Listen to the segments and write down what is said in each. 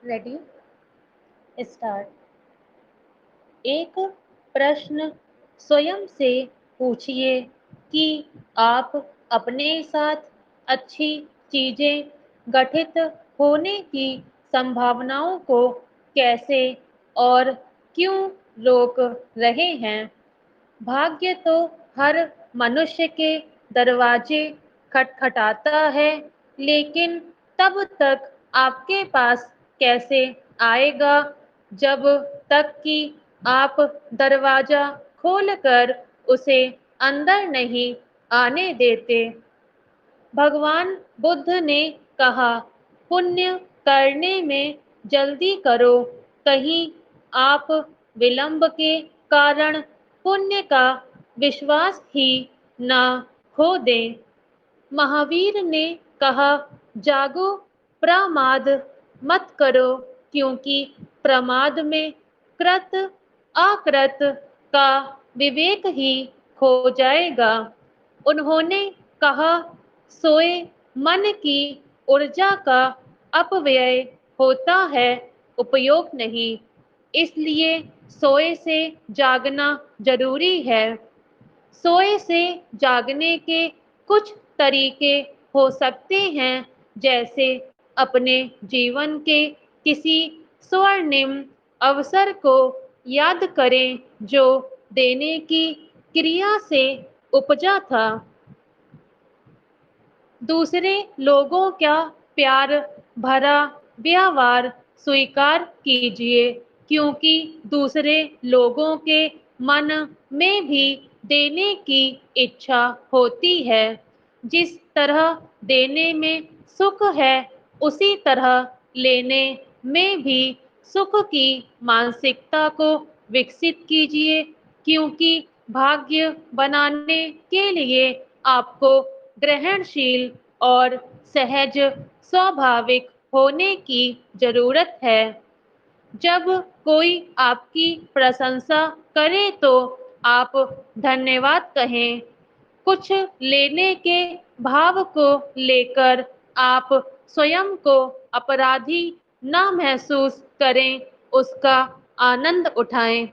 Ready start. एक प्रश्न स्वयं से पूछिए कि आप अपने साथ अच्छी चीजें गठित होने की संभावनाओं को कैसे और क्यों रोक रहे हैं। भाग्य तो हर मनुष्य के दरवाजे खटखटाता है, लेकिन तब तक आपके पास कैसे आएगा जब तक कि आप दरवाजा खोलकर उसे अंदर नहीं आने देते। भगवान बुद्ध ने कहा, पुण्य करने में जल्दी करो, कहीं आप विलंब के कारण पुण्य का विश्वास ही ना खो दें। महावीर ने कहा, जागो, प्रमाद मत करो, क्योंकि प्रमाद में कृत अकृत का विवेक ही खो जाएगा। उन्होंने कहा, सोए मन की ऊर्जा का अपव्यय होता है, उपयोग नहीं। इसलिए सोए से जागना जरूरी है। सोए से जागने के कुछ तरीके हो सकते हैं, जैसे अपने जीवन के किसी स्वर्णिम अवसर को याद करें जो देने की क्रिया से उपजा था। दूसरे लोगों का प्यार भरा व्यवहार स्वीकार कीजिए, क्योंकि दूसरे लोगों के मन में भी देने की इच्छा होती है। जिस तरह देने में सुख है, उसी तरह लेने में भी सुख की मानसिकता को विकसित कीजिए, क्योंकि भाग्य बनाने के लिए आपको ग्रहणशील और सहज स्वाभाविक होने की जरूरत है। जब कोई आपकी प्रशंसा करे तो आप धन्यवाद कहें। कुछ लेने के भाव को लेकर आप स्वयं को अपराधी ना महसूस करें, उसका आनंद उठाएं।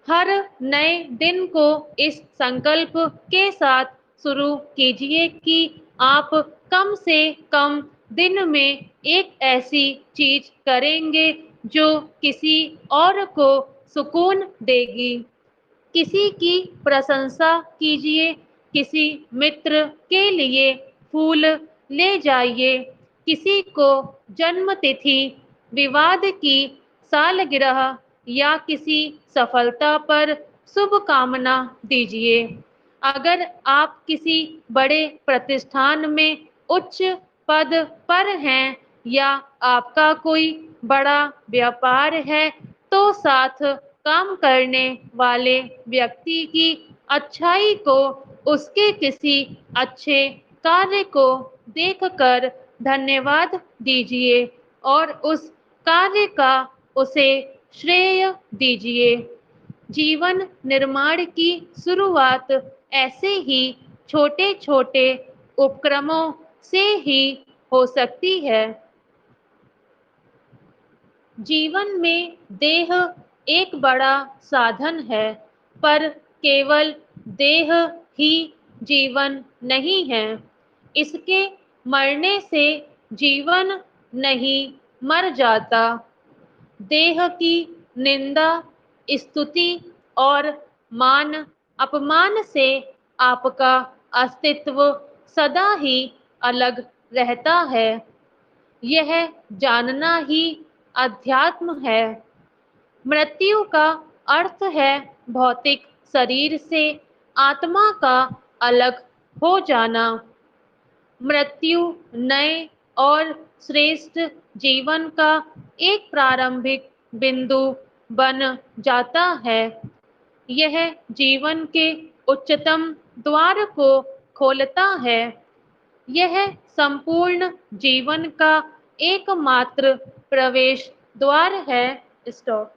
हर नए दिन को इस संकल्प के साथ शुरू कीजिए कि आप कम से कम दिन में एक ऐसी चीज करेंगे जो किसी और को सुकून देगी। किसी की प्रशंसा कीजिए, किसी मित्र के लिए फूल ले जाइए, किसी को जन्मतिथि, विवाद की सालगिरह या किसी सफलता पर शुभकामना दीजिए। अगर आप किसी बड़े प्रतिष्ठान में उच्च पद पर हैं या आपका कोई बड़ा व्यापार है, तो साथ काम करने वाले व्यक्ति की अच्छाई को, उसके किसी अच्छे कार्य को देखकर धन्यवाद दीजिए और उस कार्य का उसे श्रेय दीजिए। जीवन निर्माण की शुरुआत ऐसे ही छोटे छोटे उपक्रमों से ही हो सकती है। जीवन में देह एक बड़ा साधन है, पर केवल देह ही जीवन नहीं है। इसके मरने से जीवन नहीं मर जाता। देह की निंदा, स्तुति और मान अपमान से आपका अस्तित्व सदा ही अलग रहता है। यह जानना ही अध्यात्म है। मृत्यु का अर्थ है भौतिक शरीर से आत्मा का अलग हो जाना। मृत्यु नए और श्रेष्ठ जीवन का एक प्रारंभिक बिंदु बन जाता है। यह जीवन के उच्चतम द्वार को खोलता है। यह संपूर्ण जीवन का एकमात्र प्रवेश द्वार है। स्टॉप।